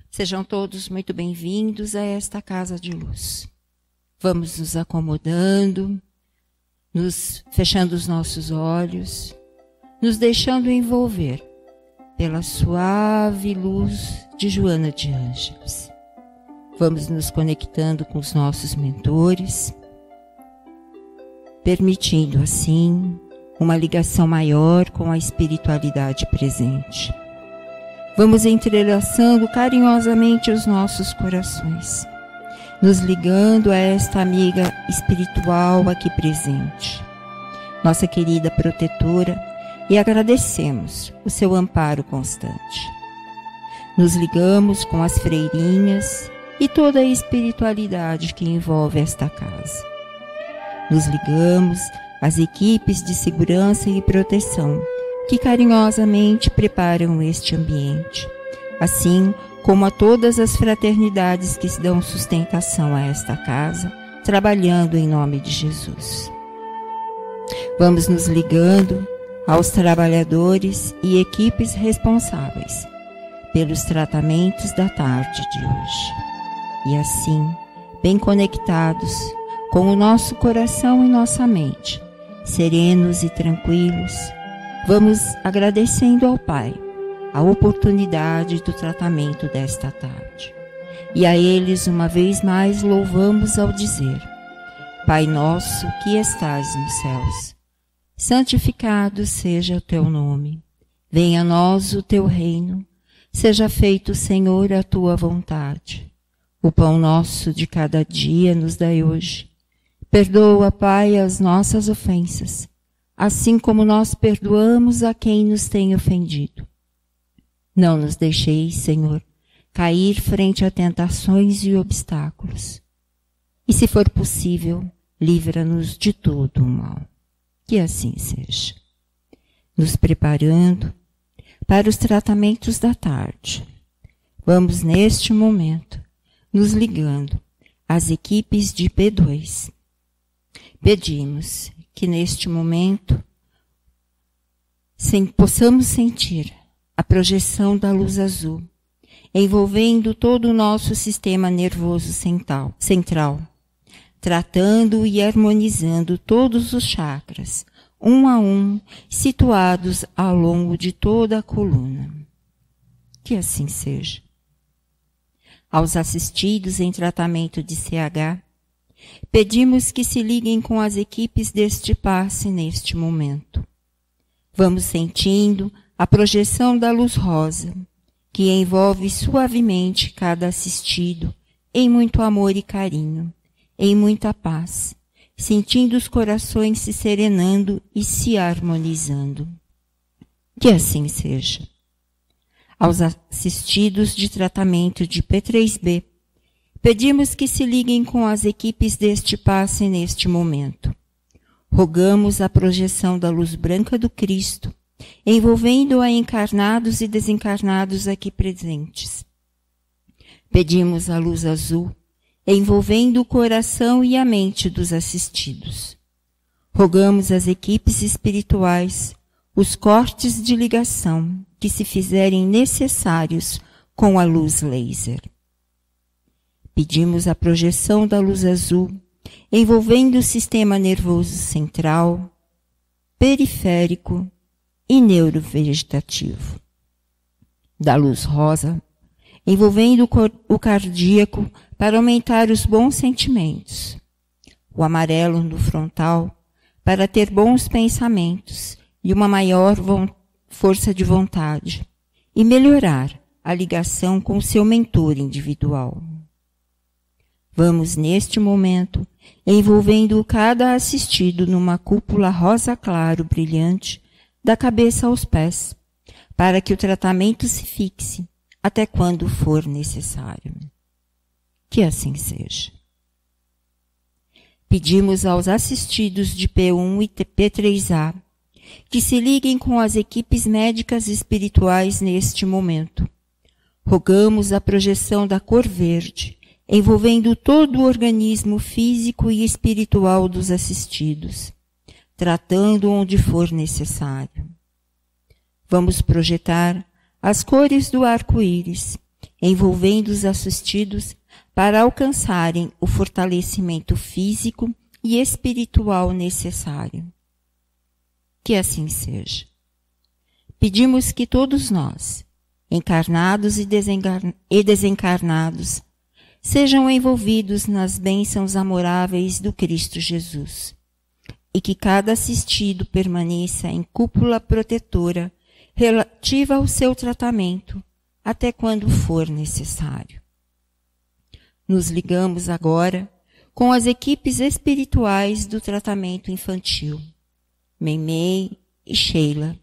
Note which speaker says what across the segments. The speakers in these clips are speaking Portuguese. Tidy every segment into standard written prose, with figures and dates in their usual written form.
Speaker 1: Sejam todos muito bem-vindos a esta casa de luz. Vamos nos acomodando, nos fechando os nossos olhos, nos deixando envolver pela suave luz de Joana de Ângeles. Vamos nos conectando com os nossos mentores, permitindo assim uma ligação maior com a espiritualidade presente. Vamos entrelaçando carinhosamente os nossos corações, nos ligando a esta amiga espiritual aqui presente, nossa querida protetora, e agradecemos o seu amparo constante. Nos ligamos com as freirinhas e toda a espiritualidade que envolve esta casa. Nos ligamos às equipes de segurança e proteção que carinhosamente preparam este ambiente, assim como a todas as fraternidades que dão sustentação a esta casa, trabalhando em nome de Jesus. Vamos nos ligando aos trabalhadores e equipes responsáveis pelos tratamentos da tarde de hoje. E assim, bem conectados com o nosso coração e nossa mente, serenos e tranquilos, vamos agradecendo ao Pai a oportunidade do tratamento desta tarde. E a eles uma vez mais louvamos ao dizer: Pai nosso que estás nos céus, santificado seja o teu nome. Venha a nós o teu reino. Seja feito, Senhor, a tua vontade. O pão nosso de cada dia nos dai hoje. Perdoa, Pai, as nossas ofensas, assim como nós perdoamos a quem nos tem ofendido. Não nos deixeis, Senhor, cair frente a tentações e obstáculos. E, se for possível, livra-nos de todo o mal. Que assim seja. Nos preparando para os tratamentos da tarde, vamos, neste momento, nos ligando às equipes de P2. Pedimos que neste momento possamos sentir a projeção da luz azul, envolvendo todo o nosso sistema nervoso central, tratando e harmonizando todos os chakras, um a um, situados ao longo de toda a coluna. Que assim seja. Aos assistidos em tratamento de CH, pedimos que se liguem com as equipes deste passe neste momento. Vamos sentindo a projeção da luz rosa, que envolve suavemente cada assistido, em muito amor e carinho, em muita paz, sentindo os corações se serenando e se harmonizando. Que assim seja. Aos assistidos de tratamento de P3B, pedimos que se liguem com as equipes deste passe neste momento. Rogamos a projeção da luz branca do Cristo, envolvendo a encarnados e desencarnados aqui presentes. Pedimos a luz azul, envolvendo o coração e a mente dos assistidos. Rogamos às equipes espirituais os cortes de ligação que se fizerem necessários com a luz laser. Pedimos a projeção da luz azul, envolvendo o sistema nervoso central, periférico e neurovegetativo. Da luz rosa, envolvendo o cardíaco para aumentar os bons sentimentos. O amarelo no frontal para ter bons pensamentos e uma maior força de vontade e melhorar a ligação com seu mentor individual. Vamos, neste momento, envolvendo cada assistido numa cúpula rosa claro brilhante, da cabeça aos pés, para que o tratamento se fixe até quando for necessário. Que assim seja. Pedimos aos assistidos de P1 e P3A que se liguem com as equipes médicas espirituais neste momento. Rogamos a projeção da cor verde, envolvendo todo o organismo físico e espiritual dos assistidos, tratando onde for necessário. Vamos projetar as cores do arco-íris, envolvendo os assistidos para alcançarem o fortalecimento físico e espiritual necessário. Que assim seja. Pedimos que todos nós, encarnados e desencarnados, sejam envolvidos nas bênçãos amoráveis do Cristo Jesus, e que cada assistido permaneça em cúpula protetora relativa ao seu tratamento, até quando for necessário. Nos ligamos agora com as equipes espirituais do tratamento infantil, Meimei e Sheila,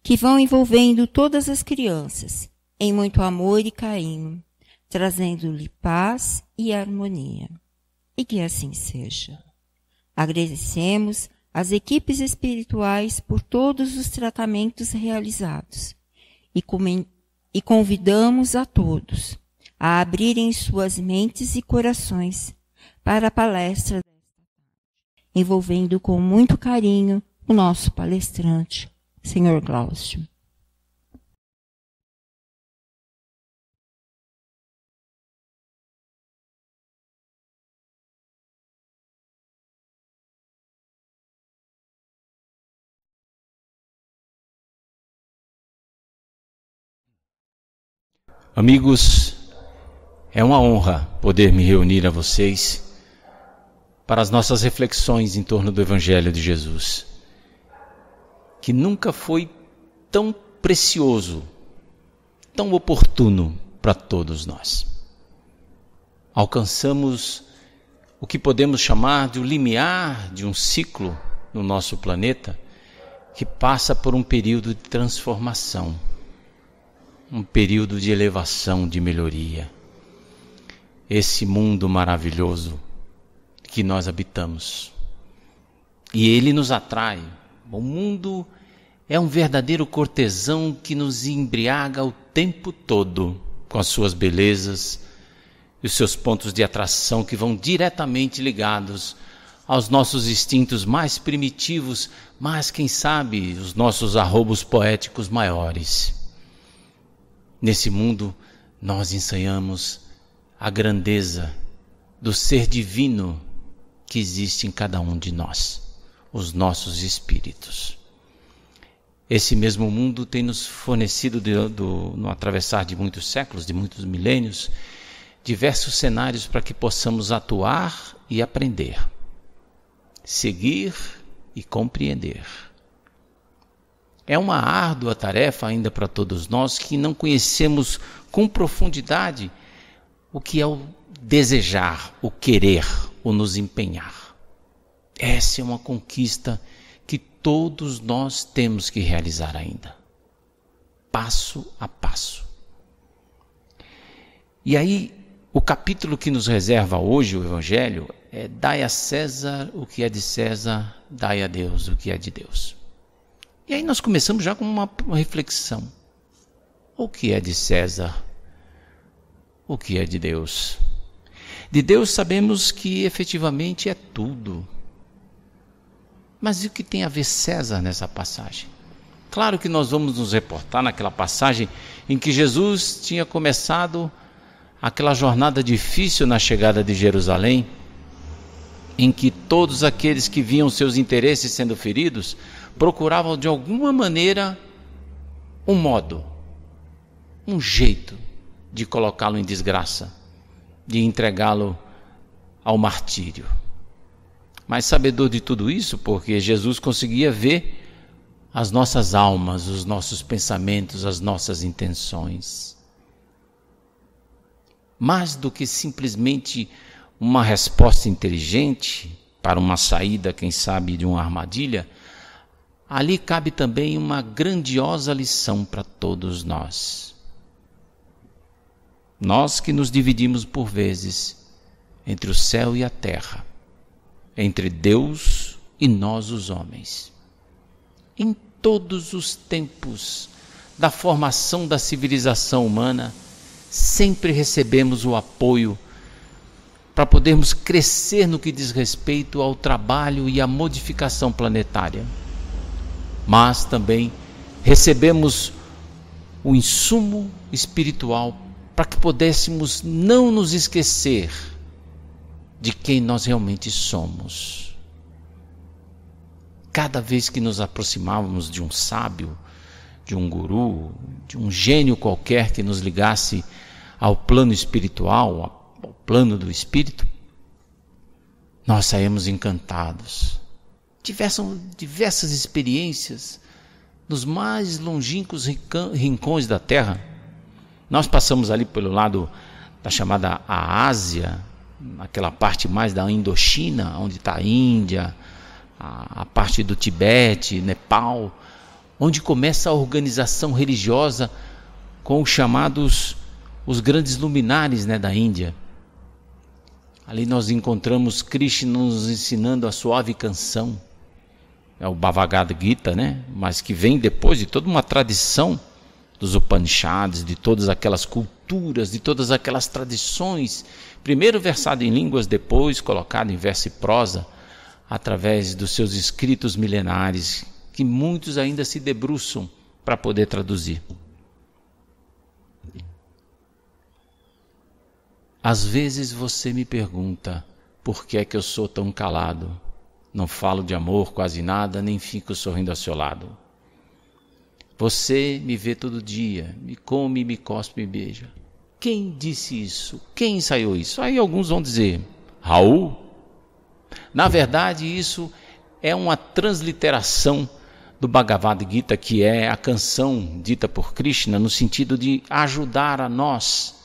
Speaker 1: que vão envolvendo todas as crianças em muito amor e carinho, trazendo-lhe paz e harmonia. E que assim seja. Agradecemos às equipes espirituais por todos os tratamentos realizados e convidamos a todos a abrirem suas mentes e corações para a palestra desta tarde, envolvendo com muito carinho o nosso palestrante, Sr. Glaucio.
Speaker 2: Amigos, é uma honra poder me reunir a vocês para as nossas reflexões em torno do Evangelho de Jesus, que nunca foi tão precioso, tão oportuno para todos nós. Alcançamos o que podemos chamar de o limiar de um ciclo no nosso planeta que passa por um período de transformação, um período de elevação, de melhoria. Esse mundo maravilhoso que nós habitamos. E ele nos atrai. O mundo é um verdadeiro cortesão que nos embriaga o tempo todo com as suas belezas e os seus pontos de atração que vão diretamente ligados aos nossos instintos mais primitivos, mas quem sabe os nossos arrobos poéticos maiores. Nesse mundo, nós ensaiamos a grandeza do ser divino que existe em cada um de nós, os nossos espíritos. Esse mesmo mundo tem nos fornecido, no atravessar de muitos séculos, de muitos milênios, diversos cenários para que possamos atuar e aprender, seguir e compreender. É uma árdua tarefa ainda para todos nós que não conhecemos com profundidade o que é o desejar, o querer, o nos empenhar. Essa é uma conquista que todos nós temos que realizar ainda, passo a passo. E aí, o capítulo que nos reserva hoje, o Evangelho, é: dai a César o que é de César, dai a Deus o que é de Deus. E aí nós começamos já com uma reflexão. O que é de César? O que é de Deus? De Deus sabemos que efetivamente é tudo. Mas e o que tem a ver César nessa passagem? Claro que nós vamos nos reportar naquela passagem em que Jesus tinha começado aquela jornada difícil na chegada de Jerusalém, em que todos aqueles que viam seus interesses sendo feridos procuravam de alguma maneira um modo, um jeito de colocá-lo em desgraça, de entregá-lo ao martírio. Mas sabedor de tudo isso, porque Jesus conseguia ver as nossas almas, os nossos pensamentos, as nossas intenções. Mais do que simplesmente uma resposta inteligente para uma saída, quem sabe, de uma armadilha, ali cabe também uma grandiosa lição para todos nós. Nós que nos dividimos por vezes entre o céu e a terra, entre Deus e nós os homens. Em todos os tempos da formação da civilização humana, sempre recebemos o apoio para podermos crescer no que diz respeito ao trabalho e à modificação planetária. Mas também recebemos o insumo espiritual para que pudéssemos não nos esquecer de quem nós realmente somos. Cada vez que nos aproximávamos de um sábio, de um guru, de um gênio qualquer que nos ligasse ao plano espiritual, ao plano do espírito, nós saímos encantados. Diversas experiências nos mais longínquos rincões da Terra. Nós passamos ali pelo lado da chamada a Ásia, aquela parte mais da Indochina, onde está a Índia, a parte do Tibete, Nepal, onde começa a organização religiosa com os chamados, os grandes luminares, da Índia. Ali nós encontramos Krishna nos ensinando a suave canção, é o Bhagavad Gita, mas que vem depois de toda uma tradição dos Upanishads, de todas aquelas culturas, de todas aquelas tradições, primeiro versado em línguas, depois colocado em verso e prosa, através dos seus escritos milenares, que muitos ainda se debruçam para poder traduzir. Às vezes você me pergunta por que é que eu sou tão calado, não falo de amor quase nada, nem fico sorrindo ao seu lado. Você me vê todo dia, me come, me cospe, me beija. Quem disse isso? Quem ensaiou isso? Aí alguns vão dizer, Raul? Na verdade, isso é uma transliteração do Bhagavad Gita, que é a canção dita por Krishna, no sentido de ajudar a nós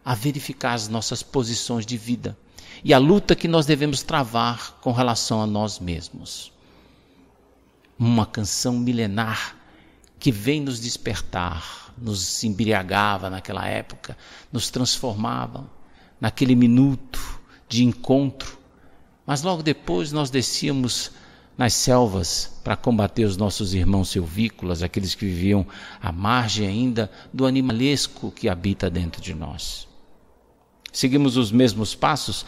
Speaker 2: a verificar as nossas posições de vida e a luta que nós devemos travar com relação a nós mesmos. Uma canção milenar que vem nos despertar, nos embriagava naquela época, nos transformava naquele minuto de encontro, mas logo depois nós descíamos nas selvas para combater os nossos irmãos silvícolas, aqueles que viviam à margem ainda do animalesco que habita dentro de nós. Seguimos os mesmos passos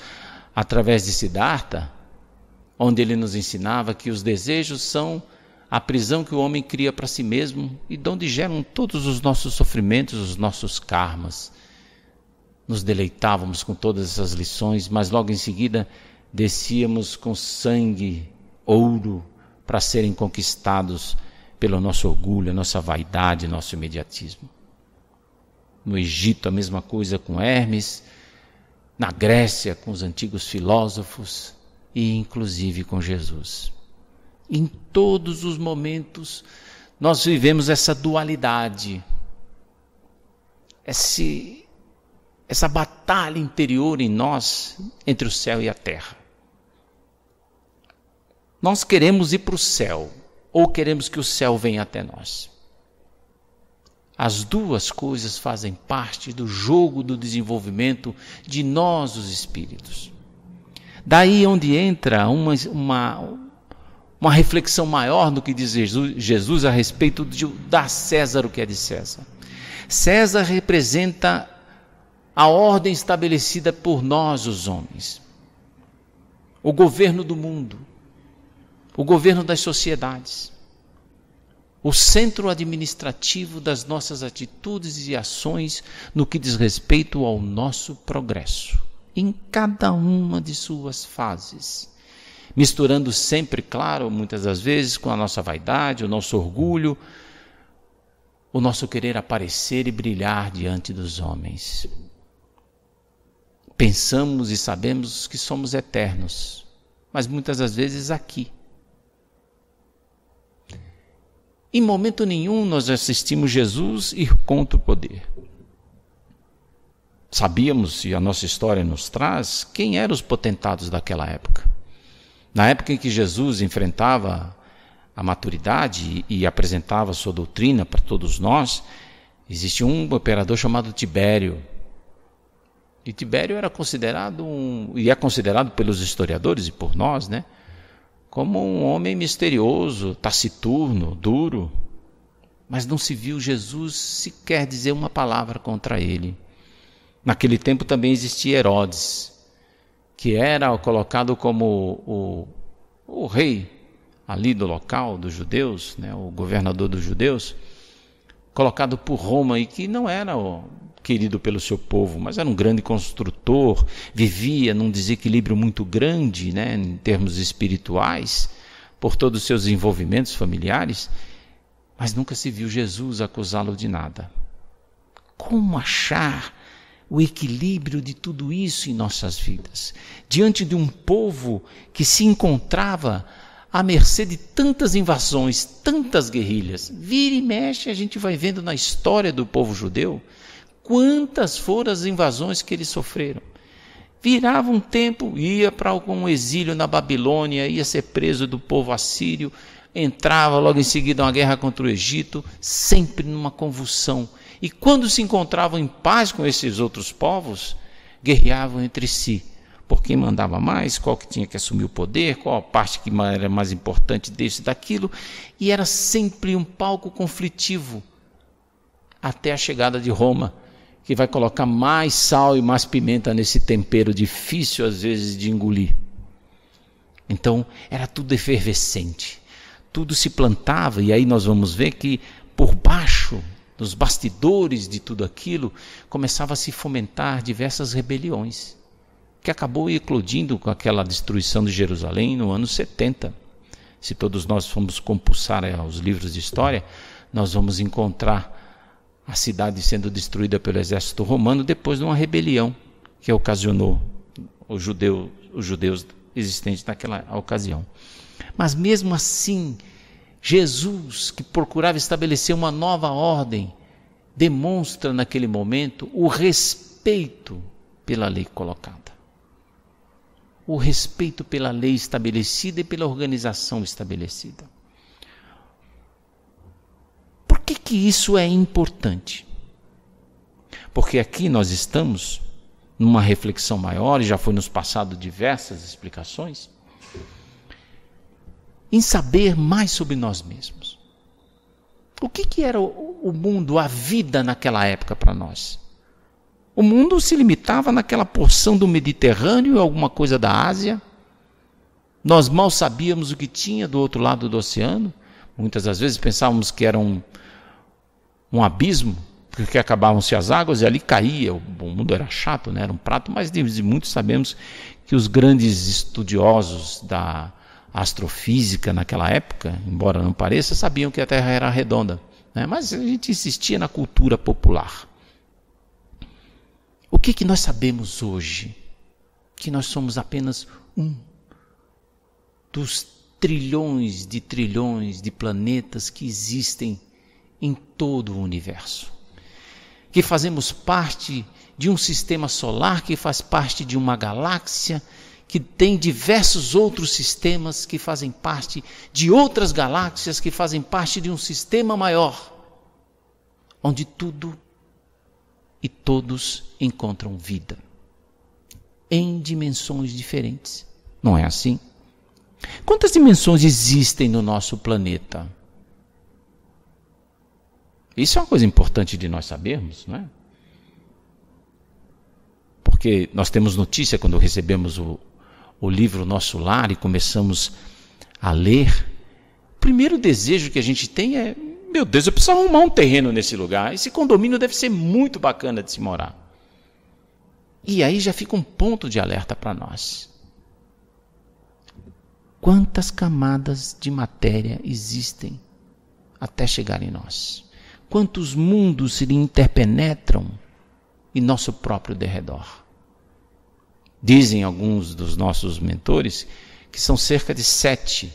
Speaker 2: através de Siddhartha, onde ele nos ensinava que os desejos são a prisão que o homem cria para si mesmo e de onde geram todos os nossos sofrimentos, os nossos karmas. Nos deleitávamos com todas essas lições, mas logo em seguida descíamos com sangue, ouro, para serem conquistados pelo nosso orgulho, a nossa vaidade, nosso imediatismo. No Egito a mesma coisa com Hermes, na Grécia com os antigos filósofos e inclusive com Jesus. Em todos os momentos nós vivemos essa dualidade, essa batalha interior em nós entre o céu e a terra. Nós queremos ir para o céu ou queremos que o céu venha até nós. As duas coisas fazem parte do jogo do desenvolvimento de nós, os espíritos. Daí onde entra uma reflexão maior do que diz Jesus a respeito de dar a César o que é de César. César representa a ordem estabelecida por nós, os homens. O governo do mundo, o governo das sociedades. O centro administrativo das nossas atitudes e ações no que diz respeito ao nosso progresso, em cada uma de suas fases, misturando sempre, claro, muitas das vezes, com a nossa vaidade, o nosso orgulho, o nosso querer aparecer e brilhar diante dos homens. Pensamos e sabemos que somos eternos, mas muitas das vezes aqui. Em momento nenhum nós assistimos Jesus ir contra o poder. Sabíamos, e a nossa história nos traz, quem eram os potentados daquela época. Na época em que Jesus enfrentava a maturidade e apresentava a sua doutrina para todos nós, existia um imperador chamado Tibério. E Tibério era considerado, e é considerado pelos historiadores e por nós, como um homem misterioso, taciturno, duro, mas não se viu Jesus sequer dizer uma palavra contra ele. Naquele tempo também existia Herodes, que era colocado como o rei ali do local dos judeus, o governador dos judeus, colocado por Roma e que não era, querido pelo seu povo, mas era um grande construtor, vivia num desequilíbrio muito grande, né, em termos espirituais, por todos os seus envolvimentos familiares, mas nunca se viu Jesus acusá-lo de nada. Como achar o equilíbrio de tudo isso em nossas vidas, diante de um povo que se encontrava à mercê de tantas invasões, tantas guerrilhas? Vira e mexe, a gente vai vendo na história do povo judeu quantas foram as invasões que eles sofreram. Virava um tempo, ia para algum exílio na Babilônia, ia ser preso do povo assírio, entrava logo em seguida uma guerra contra o Egito, sempre numa convulsão. E quando se encontravam em paz com esses outros povos, guerreavam entre si, por quem mandava mais, qual que tinha que assumir o poder, qual a parte que era mais importante disso e daquilo, e era sempre um palco conflitivo, até a chegada de Roma, que vai colocar mais sal e mais pimenta nesse tempero difícil às vezes de engolir. Então era tudo efervescente, tudo se plantava, e aí nós vamos ver que por baixo, nos bastidores de tudo aquilo, começava a se fomentar diversas rebeliões, que acabou eclodindo com aquela destruição de Jerusalém no ano 70. Se todos nós formos compulsar os livros de história, nós vamos encontrar a cidade sendo destruída pelo exército romano depois de uma rebelião que ocasionou os judeus existentes naquela ocasião. Mas mesmo assim, Jesus, que procurava estabelecer uma nova ordem, demonstra naquele momento o respeito pela lei colocada, o respeito pela lei estabelecida e pela organização estabelecida. Por que isso é importante? Porque aqui nós estamos numa reflexão maior, e já foi nos passado diversas explicações, em saber mais sobre nós mesmos. O que era o mundo, a vida naquela época para nós? O mundo se limitava naquela porção do Mediterrâneo, alguma coisa da Ásia. Nós mal sabíamos o que tinha do outro lado do oceano. Muitas das vezes pensávamos que era um abismo, porque acabavam-se as águas e ali caía. O mundo era chato, né? Era um prato, mas de muitos sabemos que os grandes estudiosos da astrofísica naquela época, embora não pareça, sabiam que a Terra era redonda, né? Mas a gente insistia na cultura popular. O que nós sabemos hoje? Que nós somos apenas um dos trilhões de planetas que existem em todo o universo. Que fazemos parte de um sistema solar, que faz parte de uma galáxia, que tem diversos outros sistemas que fazem parte de outras galáxias, que fazem parte de um sistema maior, onde tudo e todos encontram vida, em dimensões diferentes. Não é assim? Quantas dimensões existem no nosso planeta? Isso é uma coisa importante de nós sabermos, não é? Porque nós temos notícia quando recebemos o livro Nosso Lar e começamos a ler. O primeiro desejo que a gente tem é: meu Deus, eu preciso arrumar um terreno nesse lugar. Esse condomínio deve ser muito bacana de se morar. E aí já fica um ponto de alerta para nós. Quantas camadas de matéria existem até chegar em nós? Quantos mundos se interpenetram em nosso próprio derredor? Dizem alguns dos nossos mentores que são cerca de 7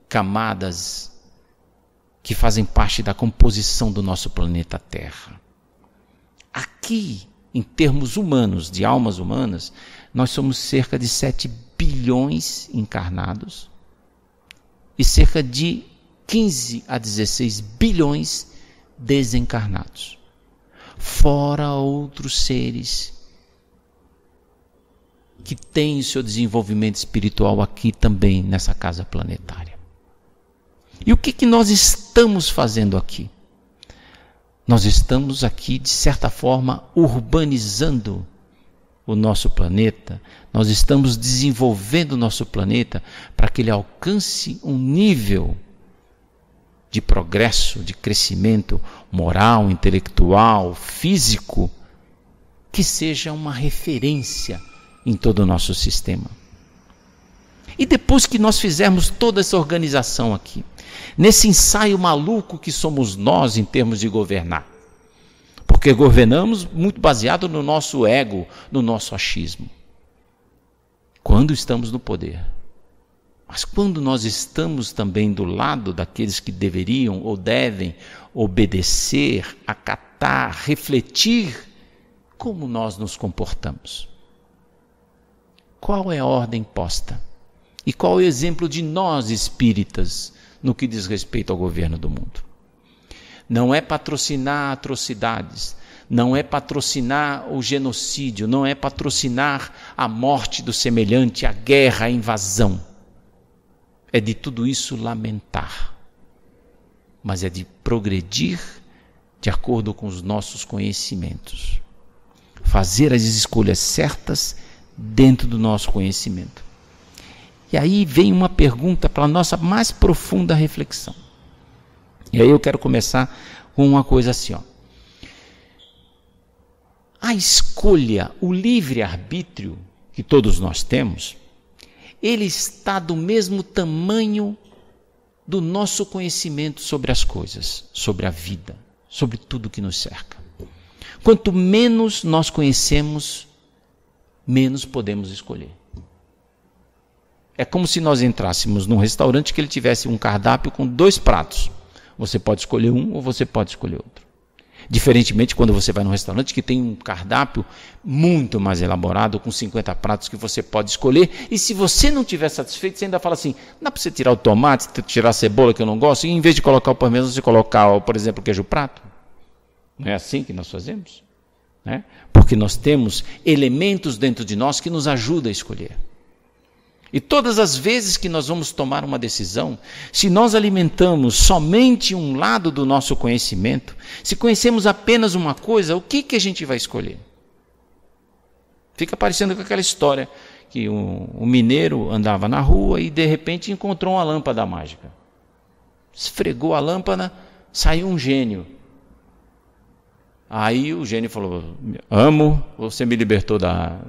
Speaker 2: camadas que fazem parte da composição do nosso planeta Terra. Aqui, em termos humanos, de almas humanas, nós somos cerca de 7 bilhões encarnados e cerca de 15 a 16 bilhões desencarnados. Fora outros seres que têm o seu desenvolvimento espiritual aqui também nessa casa planetária. E o que nós estamos fazendo aqui? Nós estamos aqui, de certa forma, urbanizando o nosso planeta. Nós estamos desenvolvendo o nosso planeta para que ele alcance um nível de progresso, de crescimento moral, intelectual, físico, que seja uma referência em todo o nosso sistema. E depois que nós fizermos toda essa organização aqui, nesse ensaio maluco que somos nós em termos de governar, porque governamos muito baseado no nosso ego, no nosso achismo, quando estamos no poder. Mas quando nós estamos também do lado daqueles que deveriam ou devem obedecer, acatar, refletir, como nós nos comportamos? Qual é a ordem posta? E qual é o exemplo de nós espíritas no que diz respeito ao governo do mundo? Não é patrocinar atrocidades, não é patrocinar o genocídio, não é patrocinar a morte do semelhante, a guerra, a invasão. É de tudo isso lamentar, mas é de progredir de acordo com os nossos conhecimentos. Fazer as escolhas certas dentro do nosso conhecimento. E aí vem uma pergunta para a nossa mais profunda reflexão. E aí eu quero começar com uma coisa assim, ó. A escolha, o livre-arbítrio que todos nós temos, ele está do mesmo tamanho do nosso conhecimento sobre as coisas, sobre a vida, sobre tudo que nos cerca. Quanto menos nós conhecemos, menos podemos escolher. É como se nós entrássemos num restaurante que ele tivesse um cardápio com 2 pratos. Você pode escolher um ou você pode escolher outro. Diferentemente quando você vai num restaurante que tem um cardápio muito mais elaborado, com 50 pratos que você pode escolher, e se você não estiver satisfeito, você ainda fala assim, dá para você tirar o tomate, tirar a cebola que eu não gosto, e em vez de colocar o parmesão, você colocar, por exemplo, o queijo prato. Não é assim que nós fazemos? Né? Porque nós temos elementos dentro de nós que nos ajudam a escolher. E todas as vezes que nós vamos tomar uma decisão, se nós alimentamos somente um lado do nosso conhecimento, se conhecemos apenas uma coisa, o que a gente vai escolher? Fica parecendo com aquela história que um mineiro andava na rua e de repente encontrou uma lâmpada mágica. Esfregou a lâmpada, saiu um gênio. Aí o gênio falou, amo, você me libertou da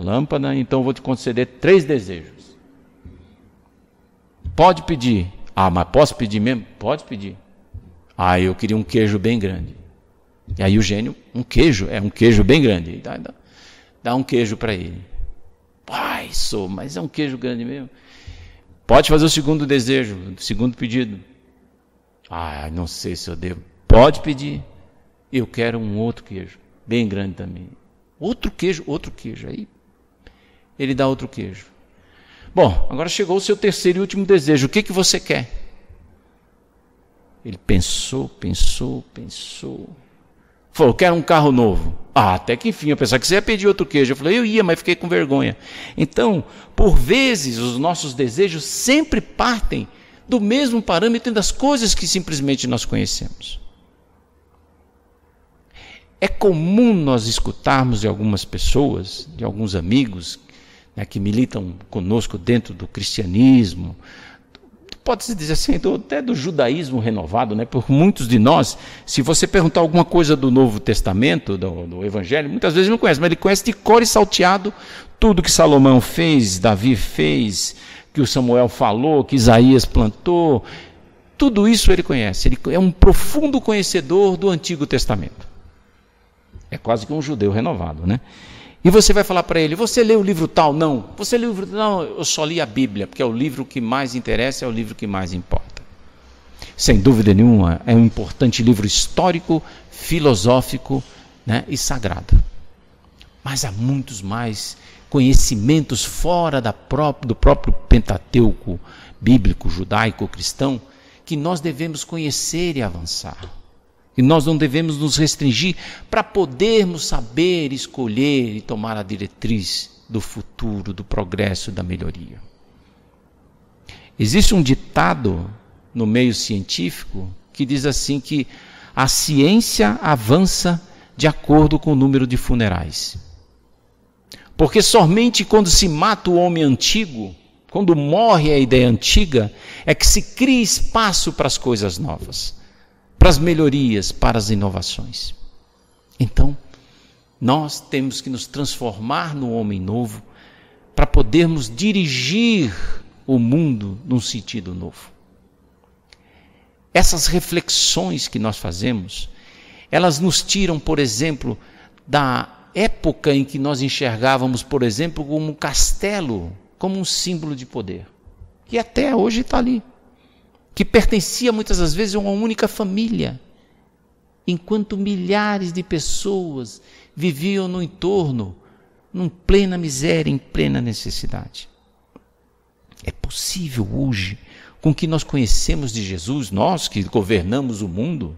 Speaker 2: lâmpada, então eu vou te conceder 3 desejos. Pode pedir. Ah, mas posso pedir mesmo? Pode pedir. Ah, eu queria um queijo bem grande. E aí o gênio, um queijo bem grande. Dá um queijo para ele. Pai, mas é um queijo grande mesmo. Pode fazer o segundo desejo, o segundo pedido. Ah, não sei se eu devo. Pode pedir. Eu quero um outro queijo, bem grande também. Outro queijo. Aí ele dá outro queijo. Bom, agora chegou o seu terceiro e último desejo. O que você quer? Ele pensou. Falou, quero um carro novo. Ah, até que enfim, eu pensava que você ia pedir outro queijo. Eu falei, eu ia, mas fiquei com vergonha. Então, por vezes, os nossos desejos sempre partem do mesmo parâmetro das coisas que simplesmente nós conhecemos. É comum nós escutarmos de algumas pessoas, de alguns amigos, né, que militam conosco dentro do cristianismo, pode-se dizer assim, até do judaísmo renovado, né? Por muitos de nós, se você perguntar alguma coisa do Novo Testamento, do Evangelho, muitas vezes não conhece, mas ele conhece de cor e salteado tudo que Salomão fez, Davi fez, que o Samuel falou, que Isaías plantou, tudo isso ele conhece, ele é um profundo conhecedor do Antigo Testamento. É quase que um judeu renovado, né? E você vai falar para ele, você leu o livro tal? Não. Você leu o livro tal? Não, eu só li a Bíblia, porque é o livro que mais interessa, é o livro que mais importa. Sem dúvida nenhuma, é um importante livro histórico, filosófico, né, e sagrado. Mas há muitos mais conhecimentos fora do próprio Pentateuco bíblico, judaico, cristão, que nós devemos conhecer e avançar. E nós não devemos nos restringir para podermos saber, escolher e tomar a diretriz do futuro, do progresso, da melhoria. Existe um ditado no meio científico que diz assim que a ciência avança de acordo com o número de funerais. Porque somente quando se mata o homem antigo, quando morre a ideia antiga, é que se cria espaço para as coisas novas, para as melhorias, para as inovações. Então, Nós temos que nos transformar no homem novo para podermos dirigir o mundo num sentido novo. Essas reflexões que nós fazemos, elas nos tiram, por exemplo, da época em que nós enxergávamos, por exemplo, como um castelo, como um símbolo de poder, que até hoje está ali, que pertencia muitas das vezes a uma única família, enquanto milhares de pessoas viviam no entorno, em plena miséria, em plena necessidade. É possível hoje, com o que nós conhecemos de Jesus, nós que governamos o mundo,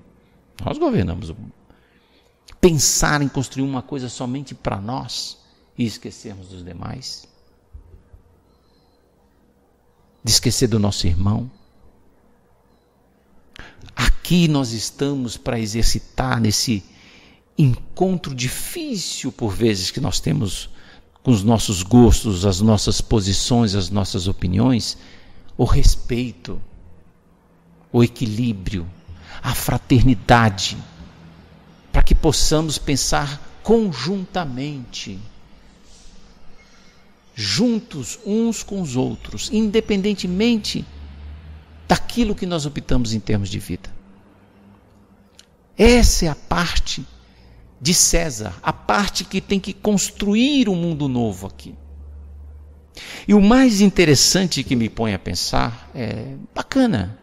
Speaker 2: pensar em construir uma coisa somente para nós e esquecermos dos demais? De esquecer do nosso irmão? Aqui nós estamos para exercitar nesse encontro difícil por vezes que nós temos com os nossos gostos, as nossas posições, as nossas opiniões, o respeito, o equilíbrio, a fraternidade, para que possamos pensar conjuntamente, juntos uns com os outros, independentemente daquilo que nós optamos em termos de vida. Essa é a parte de César, a parte que tem que construir um mundo novo aqui. E o mais interessante que me põe a pensar é, bacana,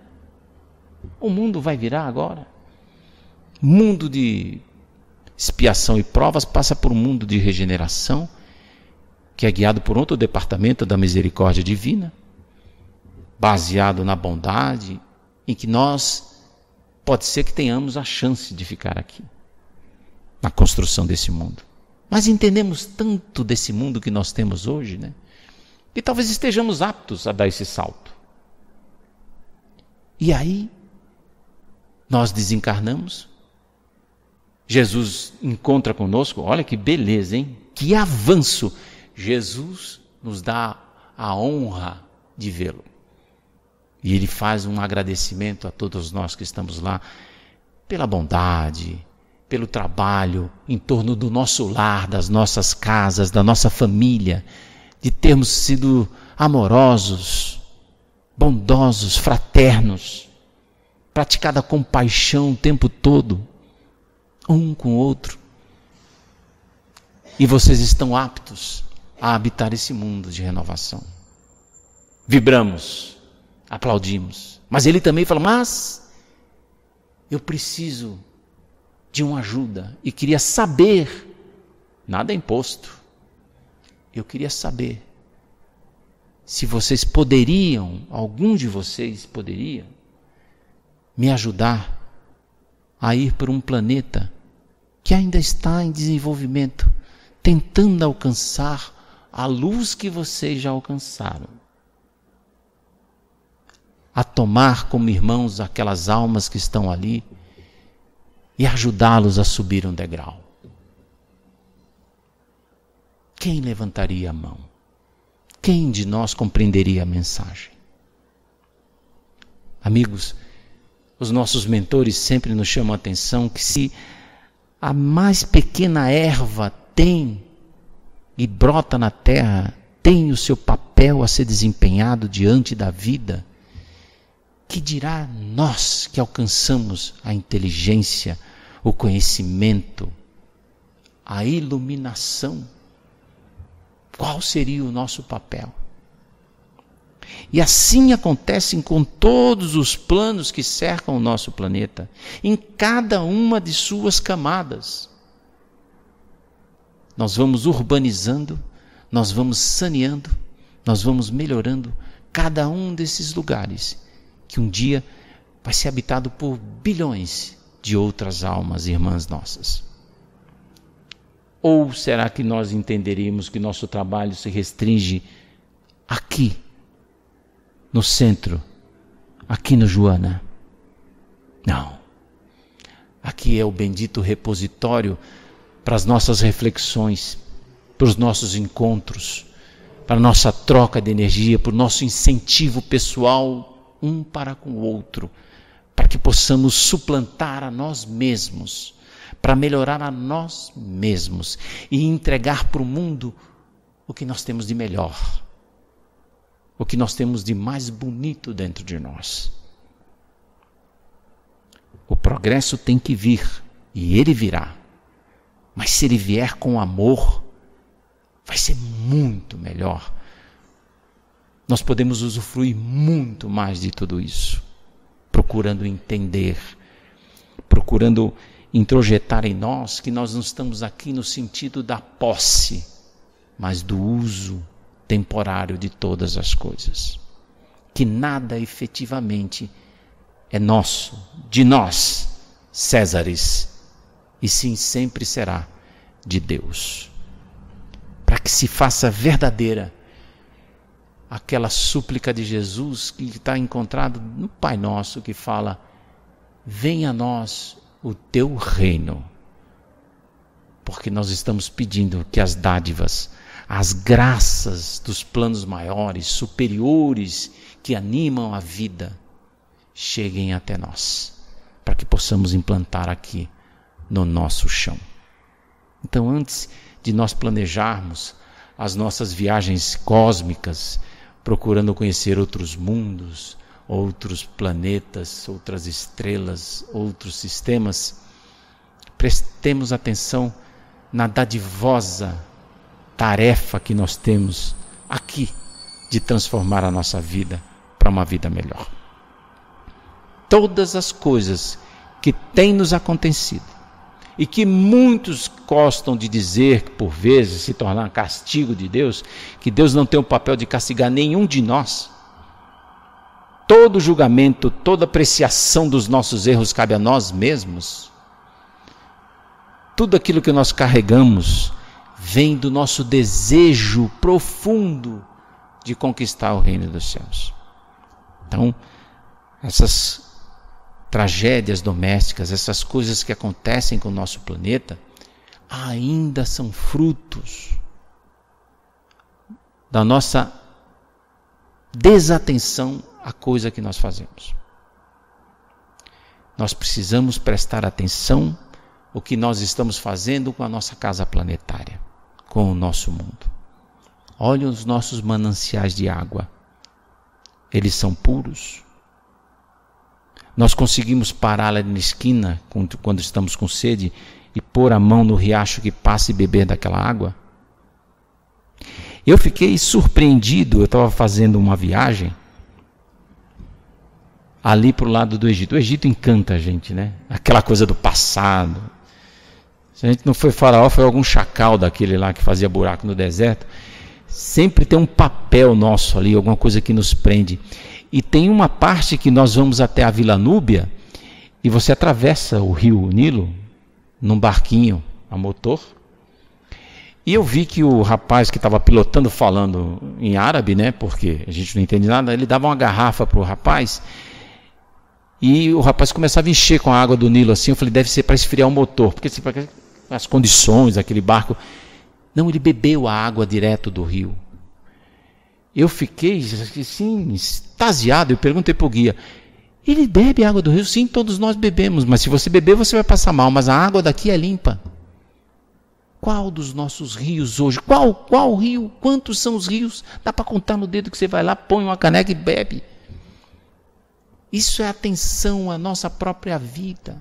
Speaker 2: o mundo vai virar agora. Mundo de expiação e provas passa por um mundo de regeneração, que é guiado por outro departamento da misericórdia divina, baseado na bondade, em que nós, pode ser que tenhamos a chance de ficar aqui, na construção desse mundo. Mas entendemos tanto desse mundo que nós temos hoje, né? E talvez estejamos aptos a dar esse salto. E aí, nós desencarnamos, Jesus encontra conosco, olha que beleza, hein? Que avanço! Jesus nos dá a honra de vê-lo. E ele faz um agradecimento a todos nós que estamos lá, pela bondade, pelo trabalho em torno do nosso lar, das nossas casas, da nossa família, de termos sido amorosos, bondosos, fraternos, praticado a compaixão o tempo todo, um com o outro. E vocês estão aptos a habitar esse mundo de renovação. Vibramos, aplaudimos. Mas ele também fala, mas eu preciso de uma ajuda e queria saber, nada é imposto, eu queria saber se vocês poderiam, algum de vocês poderia me ajudar a ir para um planeta que ainda está em desenvolvimento, tentando alcançar a luz que vocês já alcançaram. A tomar como irmãos aquelas almas que estão ali e ajudá-los a subir um degrau. Quem levantaria a mão? Quem de nós compreenderia a mensagem? Amigos, os nossos mentores sempre nos chamam a atenção que se a mais pequena erva tem e brota na terra, tem o seu papel a ser desempenhado diante da vida, que dirá nós que alcançamos a inteligência, o conhecimento, a iluminação? Qual seria o nosso papel? E assim acontece com todos os planos que cercam o nosso planeta, em cada uma de suas camadas. Nós vamos urbanizando, nós vamos saneando, nós vamos melhorando cada um desses lugares, que um dia vai ser habitado por bilhões de outras almas irmãs nossas. Ou será que nós entenderíamos que nosso trabalho se restringe aqui, no centro, aqui no Joana? Não. Aqui é o bendito repositório para as nossas reflexões, para os nossos encontros, para a nossa troca de energia, para o nosso incentivo pessoal um para com o outro, para que possamos suplantar a nós mesmos, para melhorar a nós mesmos e entregar para o mundo o que nós temos de melhor, o que nós temos de mais bonito dentro de nós. O progresso tem que vir, e ele virá. Mas se ele vier com amor, vai ser muito melhor. Nós podemos usufruir muito mais de tudo isso, procurando entender, procurando introjetar em nós que nós não estamos aqui no sentido da posse, mas do uso temporário de todas as coisas. Que nada efetivamente é nosso, de nós, Césares, e sim sempre será de Deus. Para que se faça verdadeira aquela súplica de Jesus que está encontrado no Pai Nosso, que fala: venha a nós o teu reino. Porque nós estamos pedindo que as dádivas, as graças dos planos maiores, superiores, que animam a vida, cheguem até nós, para que possamos implantar aqui no nosso chão. Então, antes de nós planejarmos as nossas viagens cósmicas, procurando conhecer outros mundos, outros planetas, outras estrelas, outros sistemas, prestemos atenção na dadivosa tarefa que nós temos aqui de transformar a nossa vida para uma vida melhor. Todas as coisas que têm nos acontecido e que muitos gostam de dizer que por vezes se tornar castigo de Deus, que Deus não tem o papel de castigar nenhum de nós. Todo julgamento, toda apreciação dos nossos erros cabe a nós mesmos. Tudo aquilo que nós carregamos vem do nosso desejo profundo de conquistar o reino dos céus. Então, essas tragédias domésticas, essas coisas que acontecem com o nosso planeta, ainda são frutos da nossa desatenção à coisa que nós fazemos. Nós precisamos prestar atenção ao que nós estamos fazendo com a nossa casa planetária, com o nosso mundo. Olhem os nossos mananciais de água. Eles são puros. Nós conseguimos parar lá na esquina, quando estamos com sede, e pôr a mão no riacho que passa e beber daquela água? Eu fiquei surpreendido, eu estava fazendo uma viagem ali para o lado do Egito. O Egito encanta a gente, né? Aquela coisa do passado. Se a gente não foi faraó, foi algum chacal daquele lá que fazia buraco no deserto. Sempre tem um papel nosso ali, alguma coisa que nos prende. E tem uma parte que nós vamos até a Vila Núbia e você atravessa o rio Nilo num barquinho a motor. E eu vi que o rapaz que estava pilotando, falando em árabe, né, porque a gente não entende nada, ele dava uma garrafa para o rapaz e o rapaz começava a encher com a água do Nilo assim. Eu falei, deve ser para esfriar o motor, porque as condições daquele barco. Não, ele bebeu a água direto do rio. Eu fiquei assim, extasiado. Eu perguntei para o guia, ele bebe água do rio? Sim, todos nós bebemos, mas se você beber você vai passar mal, mas a água daqui é limpa. Qual dos nossos rios hoje? Qual rio? Quantos são os rios? Dá para contar no dedo que você vai lá, põe uma caneca e bebe. Isso é atenção à nossa própria vida.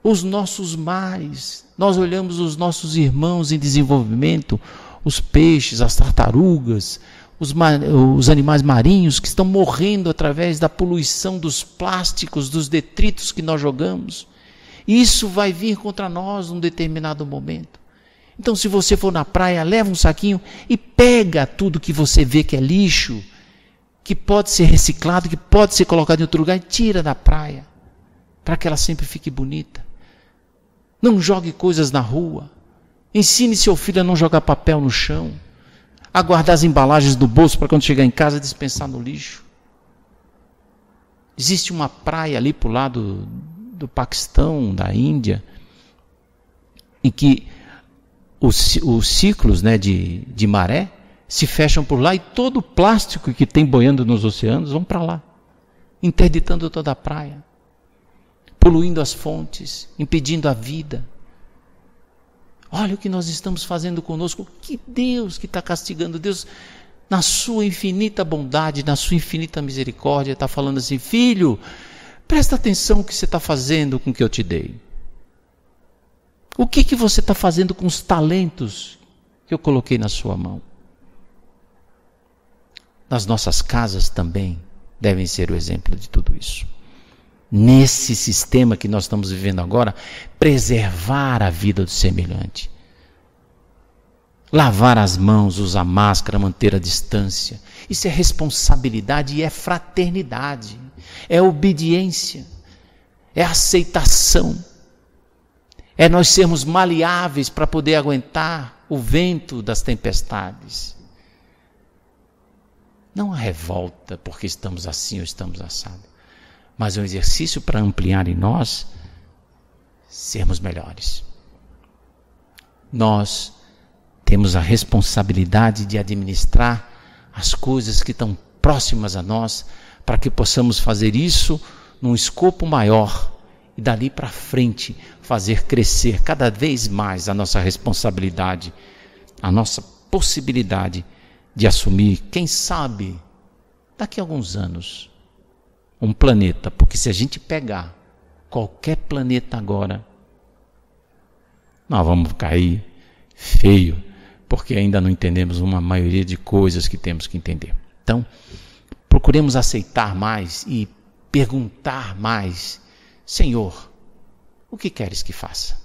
Speaker 2: Os nossos mares, nós olhamos os nossos irmãos em desenvolvimento, os peixes, as tartarugas, os animais marinhos que estão morrendo através da poluição dos plásticos, dos detritos que nós jogamos. Isso vai vir contra nós num determinado momento. Então, se você for na praia, leva um saquinho e pega tudo que você vê que é lixo, que pode ser reciclado, que pode ser colocado em outro lugar, e tira da praia, para que ela sempre fique bonita. Não jogue coisas na rua. Ensine seu filho a não jogar papel no chão, a guardar as embalagens do bolso para quando chegar em casa dispensar no lixo. Existe uma praia ali para o lado do Paquistão, da Índia, em que os ciclos, né, de maré se fecham por lá e todo o plástico que tem boiando nos oceanos vão para lá, interditando toda a praia. poluindo as fontes, impedindo a vida. Olha o que nós estamos fazendo conosco. Que Deus que está castigando. Deus, na sua infinita bondade, na sua infinita misericórdia, está falando assim: filho, presta atenção no que você está fazendo com o que eu te dei. O que você está fazendo com os talentos que eu coloquei na sua mão? Nas nossas casas também devem ser o exemplo de tudo isso. Nesse sistema que nós estamos vivendo agora, preservar a vida do semelhante. Lavar as mãos, usar máscara, manter a distância. Isso é responsabilidade e é fraternidade. É obediência. É aceitação. É nós sermos maleáveis para poder aguentar o vento das tempestades. Não a revolta porque estamos assim ou estamos assado, mas é um exercício para ampliar em nós sermos melhores. Nós temos a responsabilidade de administrar as coisas que estão próximas a nós, para que possamos fazer isso num escopo maior e dali para frente fazer crescer cada vez mais a nossa responsabilidade, a nossa possibilidade de assumir, quem sabe, daqui a alguns anos, um planeta. Porque se a gente pegar qualquer planeta agora, nós vamos cair feio, porque ainda não entendemos uma maioria de coisas que temos que entender. Então, procuremos aceitar mais e perguntar mais: Senhor, o que queres que faça?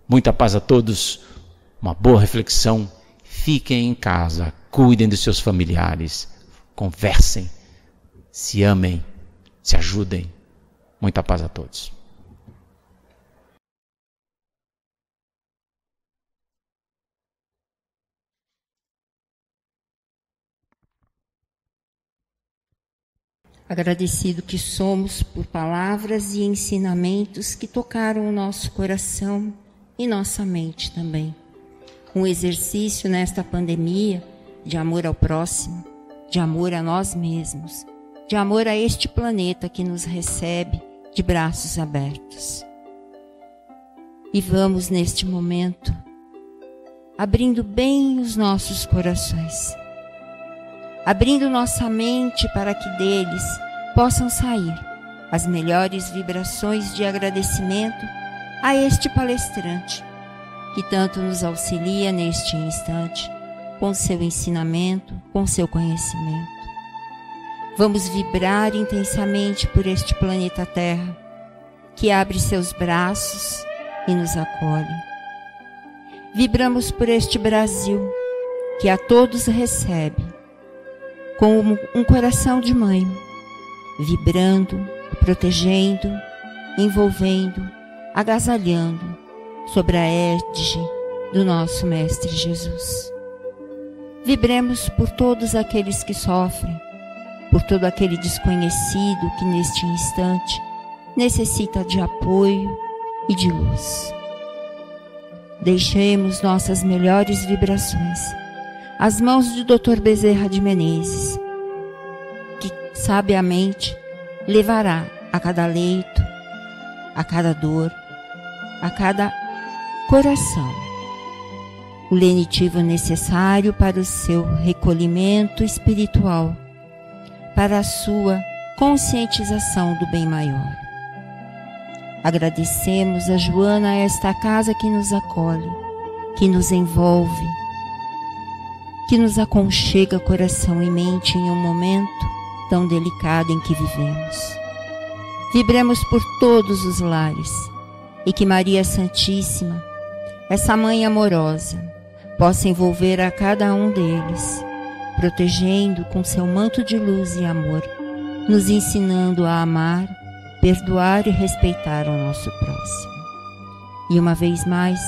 Speaker 2: Muita paz a todos, uma boa reflexão. Fiquem em casa, cuidem dos seus familiares, conversem, se amem, se ajudem. Muita paz a todos.
Speaker 1: Agradecido que somos por palavras e ensinamentos que tocaram o nosso coração e nossa mente também. Um exercício nesta pandemia de amor ao próximo, de amor a nós mesmos, de amor a este planeta que nos recebe de braços abertos. E vamos neste momento abrindo bem os nossos corações, abrindo nossa mente para que deles possam sair as melhores vibrações de agradecimento a este palestrante, que tanto nos auxilia neste instante, com seu ensinamento, com seu conhecimento. Vamos vibrar intensamente por este planeta Terra, que abre seus braços e nos acolhe. Vibramos por este Brasil, que a todos recebe, com um coração de mãe, vibrando, protegendo, envolvendo, agasalhando, sobre a égide do nosso Mestre Jesus. Vibremos por todos aqueles que sofrem, por todo aquele desconhecido que neste instante necessita de apoio e de luz. Deixemos nossas melhores vibrações às mãos do Dr. Bezerra de Menezes, que sabiamente levará a cada leito, a cada dor, a cada coração o lenitivo necessário para o seu recolhimento espiritual, para a sua conscientização do bem maior. Agradecemos a Joana, esta casa que nos acolhe, que nos envolve, que nos aconchega coração e mente em um momento tão delicado em que vivemos. Vibremos por todos os lares e que Maria Santíssima, essa Mãe amorosa, possa envolver a cada um deles, protegendo com seu manto de luz e amor, nos ensinando a amar, perdoar e respeitar o nosso próximo. E uma vez mais,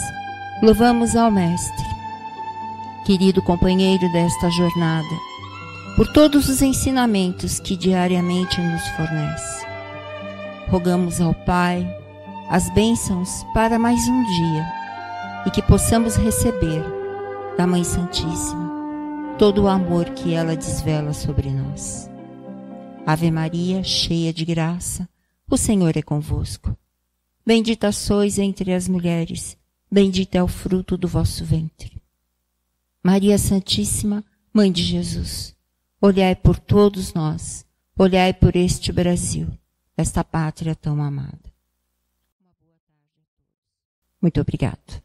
Speaker 1: louvamos ao Mestre, querido companheiro desta jornada, por todos os ensinamentos que diariamente nos fornece. Rogamos ao Pai as bênçãos para mais um dia e que possamos receber da Mãe Santíssima todo o amor que ela desvela sobre nós. Ave Maria, cheia de graça, O Senhor é convosco. Bendita sois entre as mulheres, bendito é o fruto do vosso ventre. Maria Santíssima, Mãe de Jesus, olhai por todos nós, olhai por este Brasil, esta pátria tão amada. Muito obrigado.